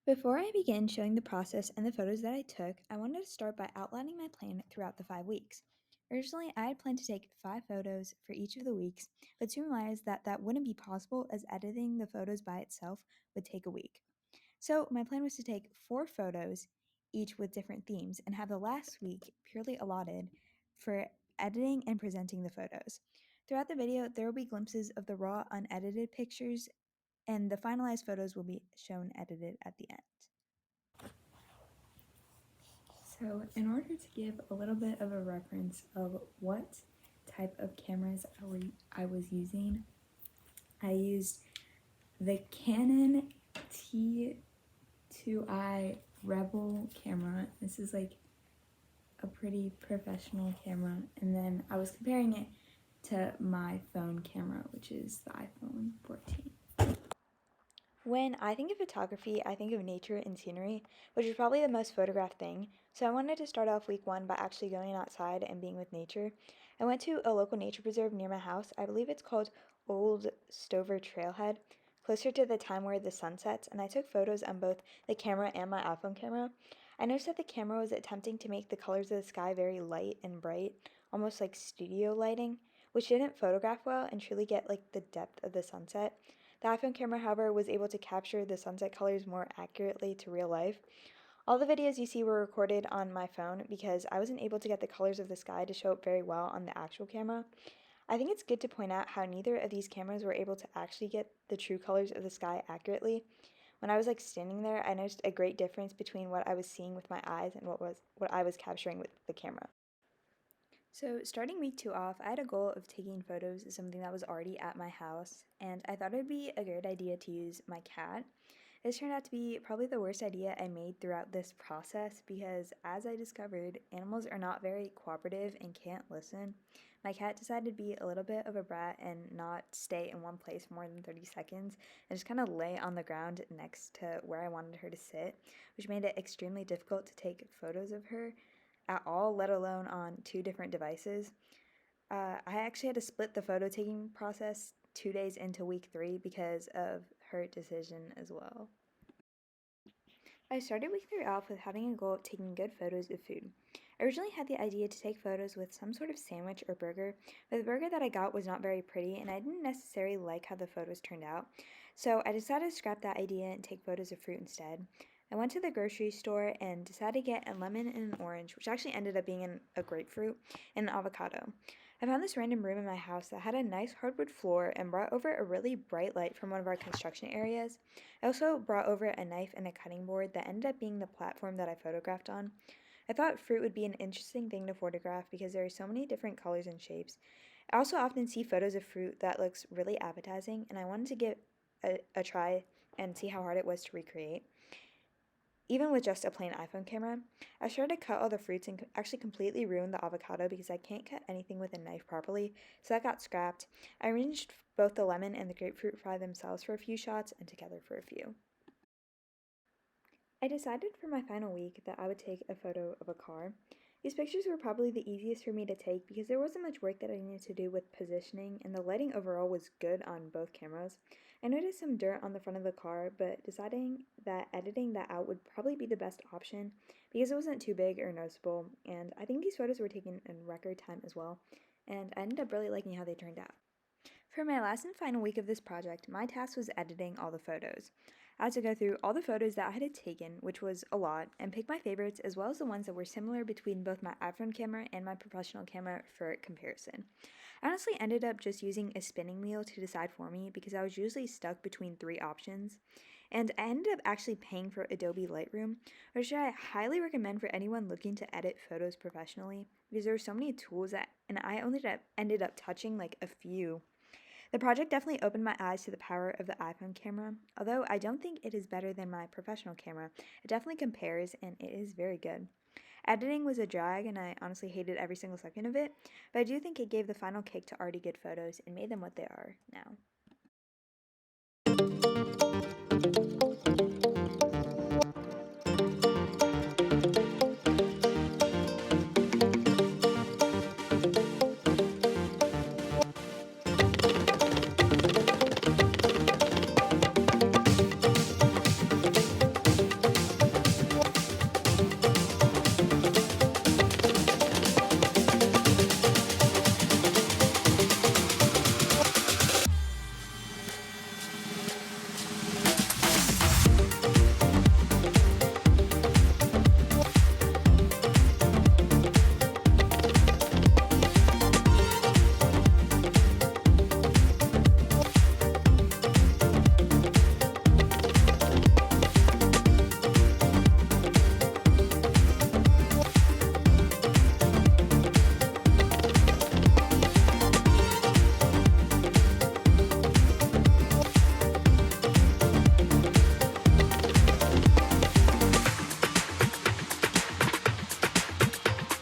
Before I begin showing the process and the photos that I took, I wanted to start by outlining my plan throughout the 5 weeks. Originally, I had planned to take 5 photos for each of the weeks, but soon realized that that wouldn't be possible as editing the photos by itself would take a week. So, my plan was to take 4 photos, each with different themes, and have the last week purely allotted for editing and presenting the photos. Throughout the video, there will be glimpses of the raw, unedited pictures, and the finalized photos will be shown edited at the end. So, in order to give a little bit of a reference of what type of cameras I was using, I used the Canon T2i Rebel camera. This is like a pretty professional camera, and then I was comparing it to my phone camera, which is the iPhone 14. When I think of photography, I think of nature and scenery, which is probably the most photographed thing. So I wanted to start off week 1 by actually going outside and being with nature. I went to a local nature preserve near my house. I believe it's called Old Stover Trailhead, closer to the time where the sun sets, and I took photos on both the camera and my iPhone camera. I noticed that the camera was attempting to make the colors of the sky very light and bright, almost like studio lighting, which didn't photograph well and truly get like the depth of the sunset. The iPhone camera, however, was able to capture the sunset colors more accurately to real life. All the videos you see were recorded on my phone because I wasn't able to get the colors of the sky to show up very well on the actual camera. I think it's good to point out how neither of these cameras were able to actually get the true colors of the sky accurately. When I was standing there, I noticed a great difference between what I was seeing with my eyes and what I was capturing with the camera. So, starting week 2 off, I had a goal of taking photos of something that was already at my house, and I thought it would be a great idea to use my cat. This turned out to be probably the worst idea I made throughout this process because, as I discovered, animals are not very cooperative and can't listen. My cat decided to be a little bit of a brat and not stay in one place for more than 30 seconds and just kind of lay on the ground next to where I wanted her to sit, which made it extremely difficult to take photos of her at all, let alone on 2 different devices. I actually had to split the photo taking process 2 days into week 3 because of her decision as well. I started week 3 off with having a goal of taking good photos of food. I originally had the idea to take photos with some sort of sandwich or burger, but the burger that I got was not very pretty and I didn't necessarily like how the photos turned out. So I decided to scrap that idea and take photos of fruit instead. I went to the grocery store and decided to get a lemon and an orange, which actually ended up being a grapefruit, and an avocado. I found this random room in my house that had a nice hardwood floor and brought over a really bright light from one of our construction areas. I also brought over a knife and a cutting board that ended up being the platform that I photographed on. I thought fruit would be an interesting thing to photograph because there are so many different colors and shapes. I also often see photos of fruit that looks really appetizing, and I wanted to give a try and see how hard it was to recreate. Even with just a plain iPhone camera, I started to cut all the fruits and actually completely ruined the avocado because I can't cut anything with a knife properly, so that got scrapped. I arranged both the lemon and the grapefruit by themselves for a few shots and together for a few. I decided for my final week that I would take a photo of a car. These pictures were probably the easiest for me to take because there wasn't much work that I needed to do with positioning, and the lighting overall was good on both cameras. I noticed some dirt on the front of the car, but deciding that editing that out would probably be the best option because it wasn't too big or noticeable, and I think these photos were taken in record time as well, and I ended up really liking how they turned out. For my last and final week of this project, my task was editing all the photos. I had to go through all the photos that I had taken, which was a lot, and pick my favorites as well as the ones that were similar between both my iPhone camera and my professional camera for comparison. I honestly ended up just using a spinning wheel to decide for me because I was usually stuck between 3 options. And I ended up actually paying for Adobe Lightroom, which I highly recommend for anyone looking to edit photos professionally because there are so many tools that, and I only ended up touching like a few. The project definitely opened my eyes to the power of the iPhone camera. Although I don't think it is better than my professional camera, it definitely compares and it is very good. Editing was a drag and I honestly hated every single second of it, but I do think it gave the final kick to already good photos and made them what they are now.